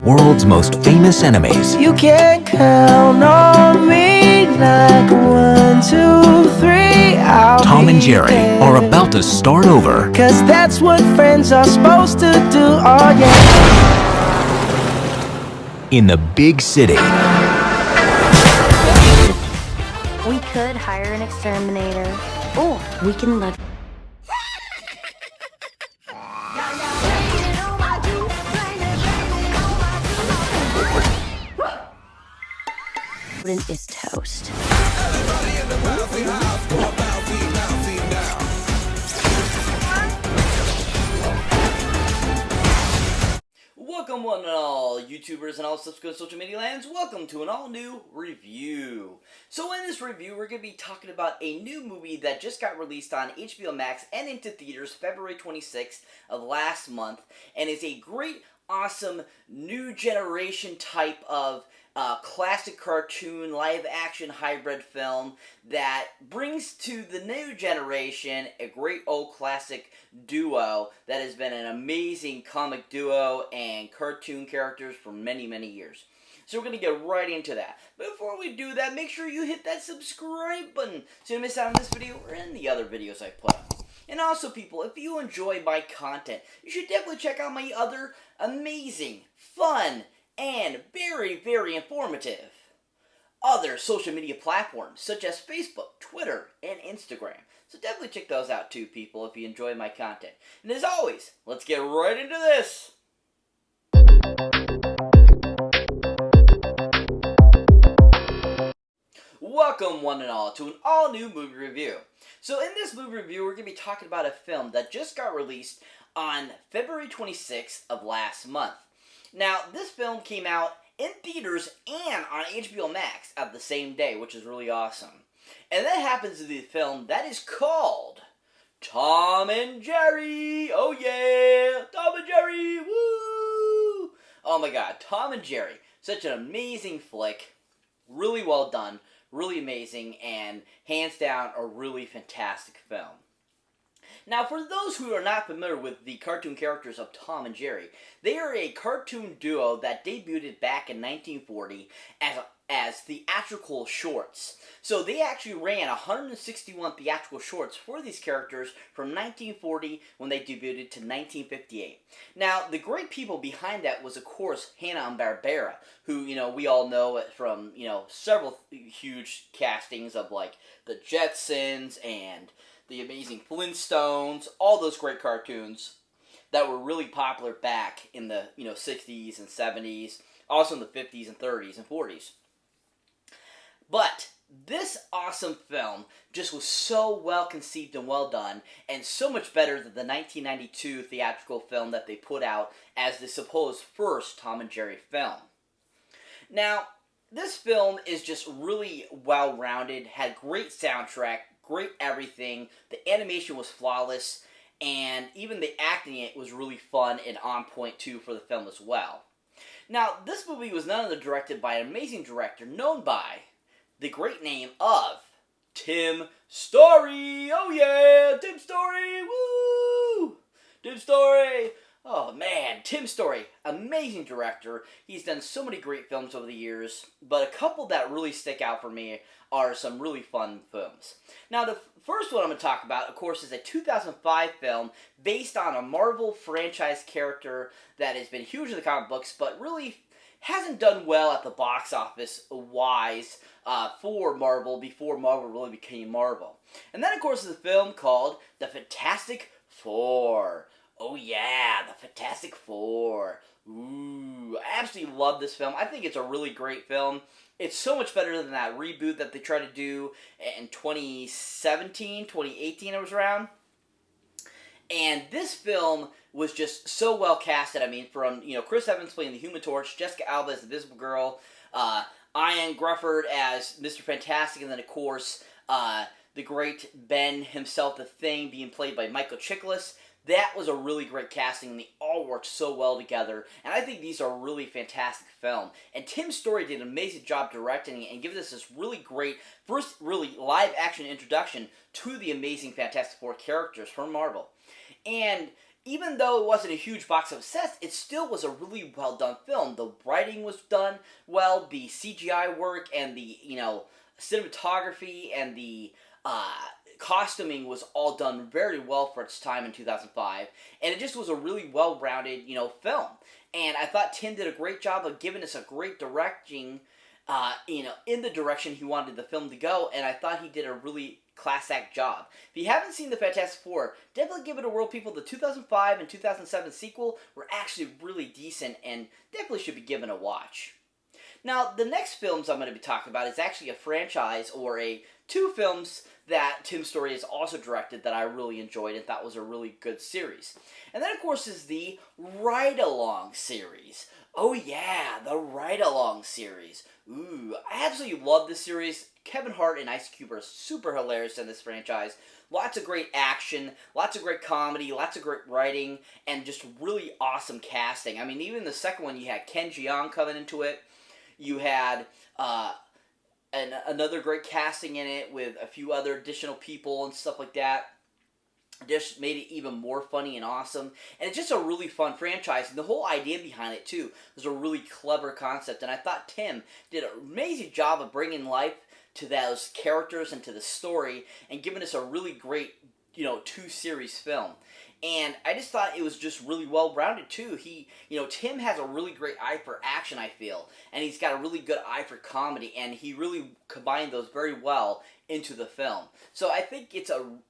World's most famous enemies. You can count on me like 1, 2, 3. Tom and Jerry are about to start over. Cause that's what friends are supposed to do, oh yeah. In the big city. We could hire an exterminator, or we can let is toast. Welcome one and all YouTubers and all subsequent social media lands. Welcome to an all-new review. So in this review, we're going to be talking about a new movie that just got released on HBO Max and into theaters February 26th of last month, and is a great, awesome, new generation type of classic cartoon, live-action hybrid film that brings to the new generation a great old classic duo that has been an amazing comic duo and cartoon characters for many, many years. So we're going to get right into that. But before we do that, make sure you hit that subscribe button so you don't miss out on this video or any other videos I put up. And also, people, if you enjoy my content, you should definitely check out my other amazing, fun, and very, very informative other social media platforms such as Facebook, Twitter, and Instagram. So definitely check those out too, people, if you enjoy my content. And as always, let's get right into this. Welcome one and all to an all-new movie review. So in this movie review, we're going to be talking about a film that just got released on February 26th of last month. Now, this film came out in theaters and on HBO Max at the same day, which is really awesome. And that happens to be the film that is called Tom and Jerry. Oh yeah, Tom and Jerry, woo! Oh my god, Tom and Jerry. Such an amazing flick. Really well done, really amazing, and hands down a really fantastic film. Now, for those who are not familiar with the cartoon characters of Tom and Jerry, they are a cartoon duo that debuted back in 1940 as theatrical shorts. So they actually ran 161 theatrical shorts for these characters from 1940 when they debuted to 1958. Now, the great people behind that was, of course, Hanna-Barbera, who, we all know from, several huge castings of, like, the Jetsons and the Amazing Flintstones, all those great cartoons that were really popular back in the 60s and 70s, also in the 50s and 30s and 40s. But this awesome film just was so well conceived and well done, and so much better than the 1992 theatrical film that they put out as the supposed first Tom and Jerry film. Now, this film is just really well-rounded, had great soundtrack, great everything, the animation was flawless, and even the acting in it was really fun and on point too for the film as well. Now, this movie was none other directed by an amazing director known by the great name of Tim Story. Oh yeah, Tim Story, woo! Tim Story. Oh man, Tim Story, amazing director. He's done so many great films over the years, but a couple that really stick out for me are some really fun films. Now, the first one I'm going to talk about, of course, is a 2005 film based on a Marvel franchise character that has been huge in the comic books, but really hasn't done well at the box office wise for Marvel before Marvel really became Marvel. And then, of course, is a film called The Fantastic Four. Oh yeah, The Fantastic Four. Ooh, I absolutely love this film. I think it's a really great film. It's so much better than that reboot that they tried to do in 2017, 2018 it was around. And this film was just so well casted. I mean, from, Chris Evans playing the Human Torch, Jessica Alba as the Invisible Girl, Ian Grufford as Mr. Fantastic, and then, of course, the great Ben himself, the Thing, being played by Michael Chiklis. That was a really great casting, and they all worked so well together, and I think these are a really fantastic film. And Tim Story did an amazing job directing it and giving us this really great, first really live-action introduction to the amazing Fantastic Four characters from Marvel. And even though it wasn't a huge box office success, it still was a really well done film. The writing was done well, the CGI work and the cinematography and the costuming was all done very well for its time in 2005, and it just was a really well-rounded film. And I thought Tim did a great job of giving us a great directing, in the direction he wanted the film to go, and I thought he did a really class act job. If you haven't seen the Fantastic Four, definitely give it a whirl, people. The 2005 and 2007 sequel were actually really decent and definitely should be given a watch. Now, the next films I'm going to be talking about is actually a franchise, or two films that Tim Story has also directed that I really enjoyed and thought was a really good series. And that, of course, is the Ride Along series. Oh yeah, the Ride Along series. Ooh, I absolutely love this series. Kevin Hart and Ice Cube are super hilarious in this franchise. Lots of great action, lots of great comedy, lots of great writing, and just really awesome casting. I mean, even the second one, you had Ken Jeong coming into it. You had another great casting in it with a few other additional people and stuff like that. Just made it even more funny and awesome. And it's just a really fun franchise. And the whole idea behind it, too, was a really clever concept. And I thought Tim did an amazing job of bringing life to those characters and to the story and giving us a really great, two-series film. And I just thought it was just really well-rounded, too. Tim has a really great eye for action, I feel. And he's got a really good eye for comedy. And he really combined those very well into the film. So I think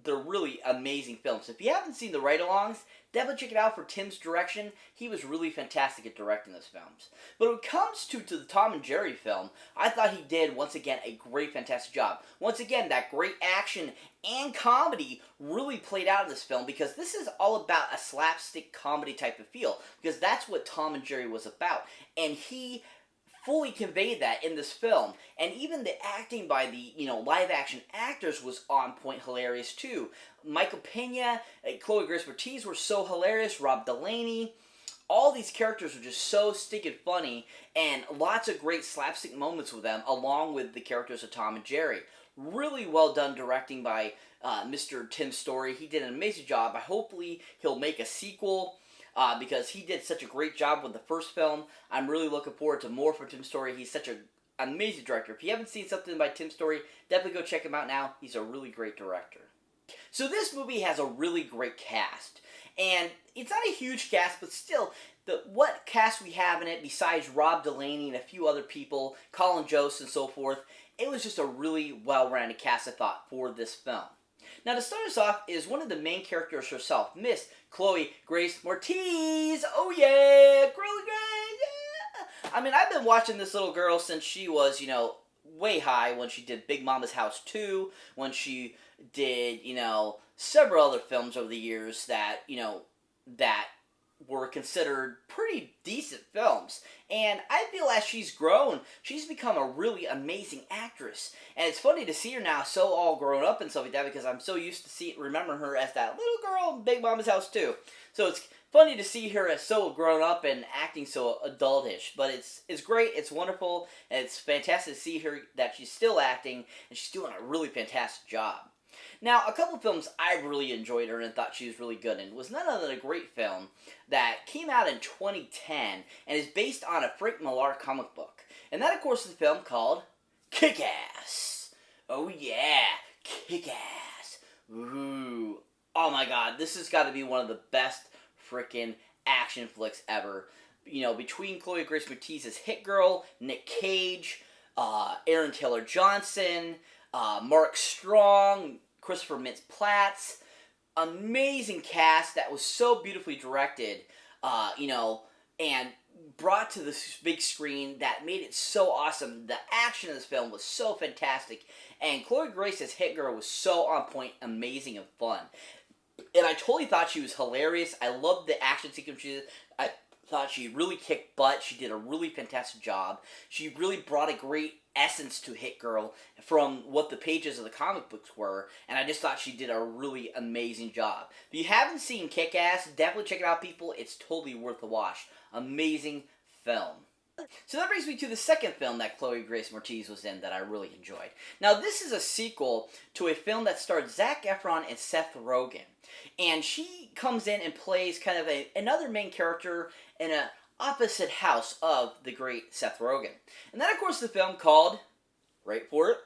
they're really amazing films. If you haven't seen the Ride-Alongs, definitely check it out for Tim's direction. He was really fantastic at directing those films. But when it comes to the Tom and Jerry film, I thought he did, once again, a great, fantastic job. Once again, that great action and comedy really played out in this film, because this is all about a slapstick comedy type of feel, because that's what Tom and Jerry was about. And he fully conveyed that in this film. And even the acting by the, live action actors was on point hilarious too. Michael Pena, Chloe Grace Moretz were so hilarious, Rob Delaney. All these characters were just so stinking funny, and lots of great slapstick moments with them, along with the characters of Tom and Jerry. Really well done directing by Mr. Tim Story. He did an amazing job. Hopefully he'll make a sequel, because he did such a great job with the first film. I'm really looking forward to more from Tim Story. He's such an amazing director. If you haven't seen something by Tim Story, definitely go check him out now. He's a really great director. So this movie has a really great cast. And it's not a huge cast, but still, what cast we have in it, besides Rob Delaney and a few other people, Colin Jost and so forth, it was just a really well-rounded cast, I thought, for this film. Now, to start us off is one of the main characters herself, Miss Chloe Grace Moretz. Oh yeah, Chloe Grace, yeah! I mean, I've been watching this little girl since she was, way high, when she did Big Mama's House 2, when she did, several other films over the years that, that were considered pretty decent films. And I feel as she's grown, she's become a really amazing actress. And it's funny to see her now so all grown up and stuff like that, because I'm so used to remembering her as that little girl in Big Mama's House 2. So it's funny to see her as so grown up and acting so adultish. But it's great, it's wonderful, and it's fantastic to see her, that she's still acting, and she's doing a really fantastic job. Now, a couple of films I really enjoyed her and thought she was really good in was none other than a great film that came out in 2010 and is based on a Frank Millar comic book. And that, of course, is a film called Kick-Ass. Oh yeah, Kick-Ass. Ooh. Oh my god, this has got to be one of the best frickin' action flicks ever. Between Chloe Grace Moretz's Hit Girl, Nick Cage, Aaron Taylor Johnson, Mark Strong, Christopher Mintz-Plasse, amazing cast that was so beautifully directed, and brought to the big screen that made it so awesome. The action in this film was so fantastic, and Chloe Grace's Hit Girl was so on point, amazing, and fun. And I totally thought she was hilarious. I loved the action sequences. I thought she really kicked butt. She did a really fantastic job. She really brought a great essence to Hit Girl from what the pages of the comic books were, and I just thought she did a really amazing job. If you haven't seen Kick-Ass, definitely check it out, people. It's totally worth the watch. Amazing film. So that brings me to the second film that Chloe Grace Moretz was in that I really enjoyed. Now, this is a sequel to a film that starred Zac Efron and Seth Rogen. And she comes in and plays kind of another main character in an opposite house of the great Seth Rogen. And then, of course, the film called, wait for it,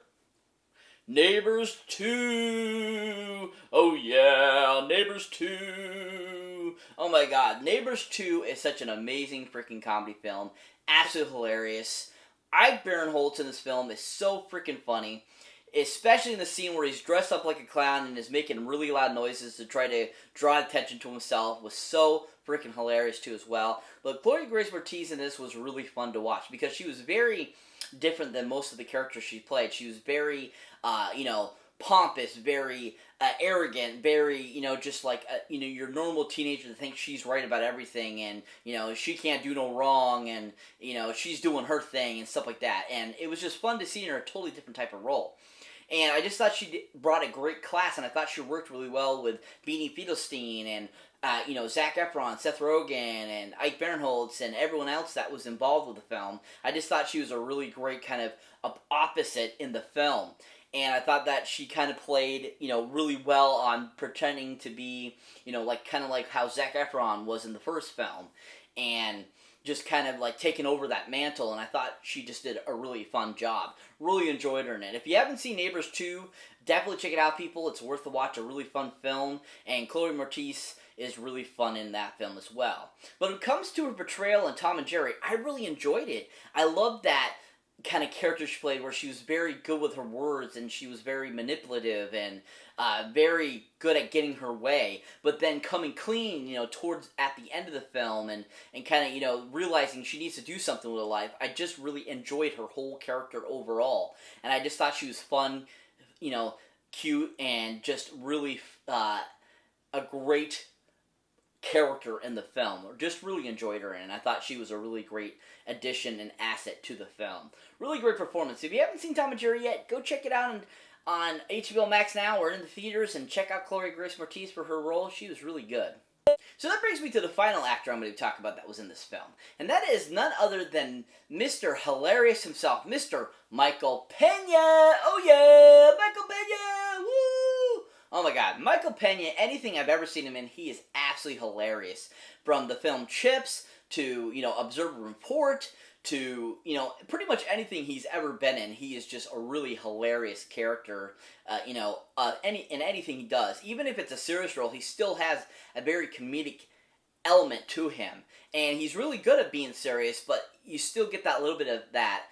Neighbors 2. Oh yeah, Neighbors 2. Oh my god, Neighbors 2 is such an amazing freaking comedy film. Absolutely hilarious. Ike Barinholtz in this film is so freaking funny. Especially in the scene where he's dressed up like a clown and is making really loud noises to try to draw attention to himself was so freaking hilarious too as well. But Chloe Grace Moretz in this was really fun to watch because she was very different than most of the characters she played. She was very, pompous, very arrogant, very, just like, your normal teenager that thinks she's right about everything and, she can't do no wrong and, she's doing her thing and stuff like that. And it was just fun to see her in a totally different type of role. And I just thought she brought a great class, and I thought she worked really well with Beanie Fedelstein and, Zac Efron, Seth Rogen, and Ike Barinholtz, and everyone else that was involved with the film. I just thought she was a really great kind of opposite in the film. And I thought that she kind of played, really well on pretending to be, kind of like how Zac Efron was in the first film. And just kind of like taking over that mantle, and I thought she just did a really fun job. Really enjoyed her in it. If you haven't seen Neighbors 2, definitely check it out, people. It's worth the watch, a really fun film, and Chloe Moretz is really fun in that film as well. But when it comes to her portrayal in Tom and Jerry, I really enjoyed it. I loved that kind of character she played where she was very good with her words and she was very manipulative and very good at getting her way, but then coming clean, towards at the end of the film and kind of, realizing she needs to do something with her life. I just really enjoyed her whole character overall, and I just thought she was fun, cute, and just really a great character in the film. Just really enjoyed her, and I thought she was a really great addition and asset to the film. Really great performance. If you haven't seen Tom and Jerry yet, go check it out on HBO Max now or in the theaters, and check out Chloe Grace Moretz for her role. She was really good. So that brings me to the final actor I'm going to talk about that was in this film, and that is none other than Mr. Hilarious himself, Mr. Michael Pena. Oh yeah, Michael Pena! Woo! Oh my god, Michael Pena, anything I've ever seen him in, he is absolutely hilarious. From the film Chips, to, Observe and Report, to, pretty much anything he's ever been in, he is just a really hilarious character, in anything he does. Even if it's a serious role, he still has a very comedic element to him. And he's really good at being serious, but you still get that little bit of that,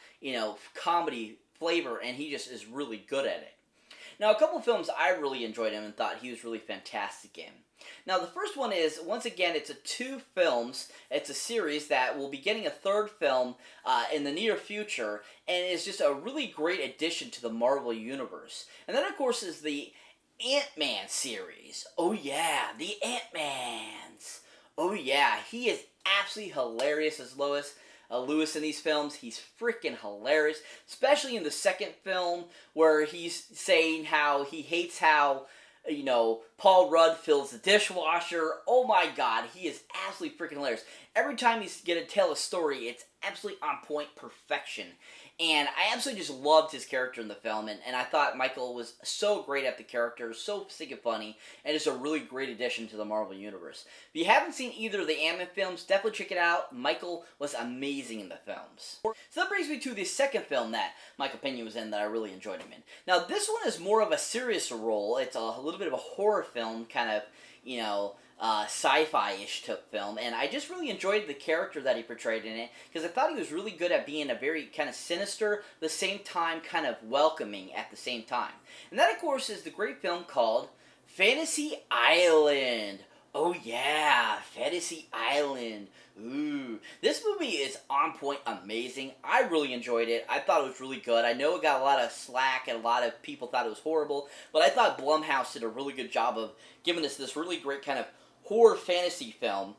comedy flavor, and he just is really good at it. Now, a couple of films I really enjoyed him and thought he was really fantastic in. Now, the first one is, once again, it's two films. It's a series that will be getting a third film in the near future, and is just a really great addition to the Marvel Universe. And then, of course, is the Ant-Man series. Oh, yeah, the Ant-Mans. Oh, yeah, he is absolutely hilarious as Lewis in these films. He's freaking hilarious, especially in the second film where he's saying how he hates how, Paul Rudd fills the dishwasher. Oh my god, he is absolutely freaking hilarious. Every time he's going to tell a story, it's absolutely on point perfection. And I absolutely just loved his character in the film, and I thought Michael was so great at the character, so sick and funny, and just a really great addition to the Marvel Universe. If you haven't seen either of the Ant-Man films, definitely check it out. Michael was amazing in the films. So that brings me to the second film that Michael Pena was in that I really enjoyed him in. Now, this one is more of a serious role. It's a little bit of a horror film, kind of, sci-fi-ish type film, and I just really enjoyed the character that he portrayed in it, because I thought he was really good at being a very kind of sinister, at the same time kind of welcoming at the same time. And that, of course, is the great film called Fantasy Island. Oh yeah, Fantasy Island. Ooh, this movie is on point, amazing. I really enjoyed it. I thought it was really good. I know it got a lot of slack and a lot of people thought it was horrible, but I thought Blumhouse did a really good job of giving us this really great kind of horror fantasy film,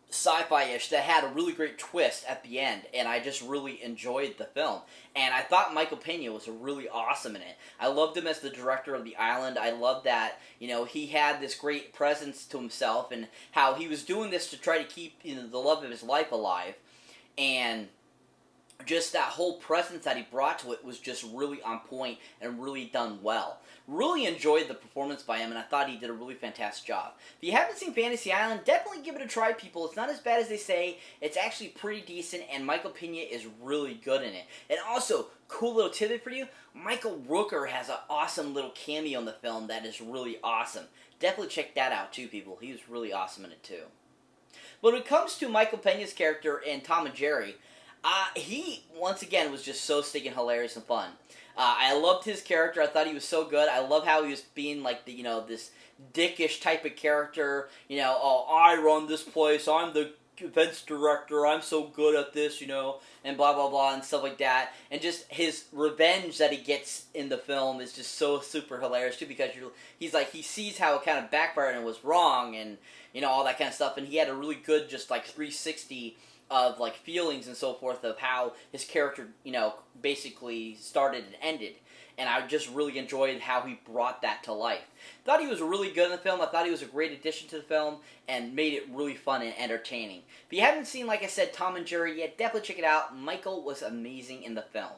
sci-fi-ish, that had a really great twist at the end, and I just really enjoyed the film. And I thought Michael Pena was really awesome in it. I loved him as the director of the island. I loved that, he had this great presence to himself, and how he was doing this to try to keep, the love of his life alive. And just that whole presence that he brought to it was just really on point and really done well. Really enjoyed the performance by him, and I thought he did a really fantastic job. If you haven't seen Fantasy Island, definitely give it a try, people. It's not as bad as they say. It's actually pretty decent, and Michael Pena is really good in it. And also, cool little tidbit for you, Michael Rooker has an awesome little cameo in the film that is really awesome. Definitely check that out too, people. He was really awesome in it too. But when it comes to Michael Pena's character in Tom and Jerry, he, once again, was just so stinking hilarious and fun. I loved his character. I thought he was so good. I love how he was being like the, this dickish type of character. Oh, I run this place. I'm the events director. I'm so good at this, and blah, blah, blah, and stuff like that. And just his revenge that he gets in the film is just so super hilarious, too, because he's like, he sees how it kind of backfired and was wrong and, all that kind of stuff. And he had a really good, just like 360 of like feelings and so forth of how his character, basically started and ended. And I just really enjoyed how he brought that to life. Thought he was really good in the film. I thought he was a great addition to the film and made it really fun and entertaining. If you haven't seen, like I said, Tom and Jerry yet, definitely check it out. Michael was amazing in the film.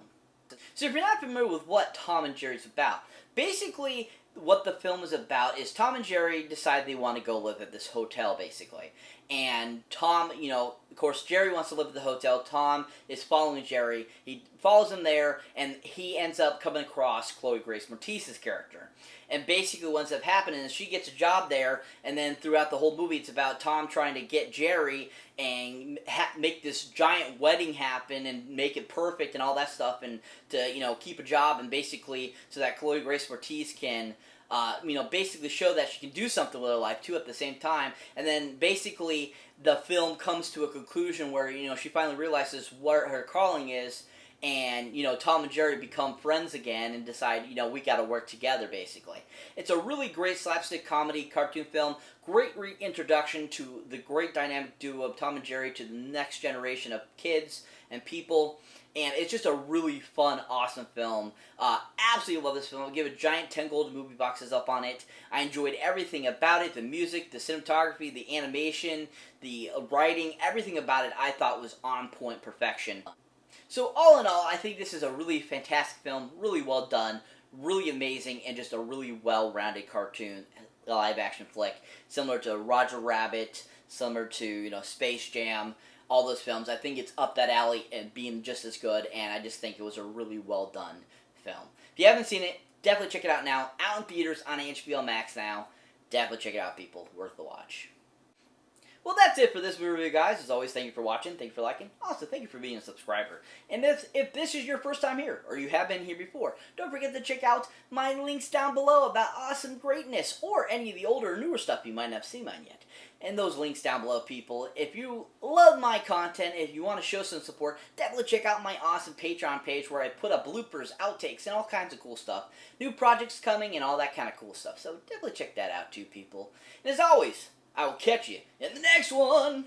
So if you're not familiar with what Tom and Jerry's about, basically what the film is about is Tom and Jerry decide they want to go live at this hotel, basically. And Tom, of course, Jerry wants to live at the hotel. Tom is following Jerry. He follows him there, and he ends up coming across Chloe Grace Moretz's character. And basically what ends up happening is she gets a job there, and then throughout the whole movie, it's about Tom trying to get Jerry and make this giant wedding happen and make it perfect and all that stuff, and to, keep a job, and basically so that Chloe Grace Moretz can basically show that she can do something with her life, too, at the same time. And then, basically, the film comes to a conclusion where, she finally realizes what her calling is, and, Tom and Jerry become friends again and decide, we gotta work together, basically. It's a really great slapstick comedy cartoon film, great reintroduction to the great dynamic duo of Tom and Jerry to the next generation of kids and people. And it's just a really fun, awesome film. Absolutely love this film. I'll give a giant 10 golden movie boxes up on it. I enjoyed everything about it. The music, the cinematography, the animation, the writing, everything about it I thought was on point perfection. So all in all, I think this is a really fantastic film, really well done, really amazing, and just a really well-rounded cartoon, live-action flick, similar to Roger Rabbit, similar to, Space Jam, all those films. I think it's up that alley and being just as good, and I just think it was a really well done film. If you haven't seen it, definitely check it out now. Out in theaters on HBO Max now. Definitely check it out, people. Worth the watch. Well, that's it for this movie review, guys. As always, thank you for watching, thank you for liking. Also, thank you for being a subscriber. And if this is your first time here, or you have been here before, don't forget to check out my links down below about awesome greatness, or any of the older or newer stuff you might not have seen mine yet. And those links down below, people. If you love my content, if you want to show some support, definitely check out my awesome Patreon page where I put up bloopers, outtakes, and all kinds of cool stuff. New projects coming and all that kind of cool stuff. So definitely check that out too, people. And as always, I will catch you in the next one.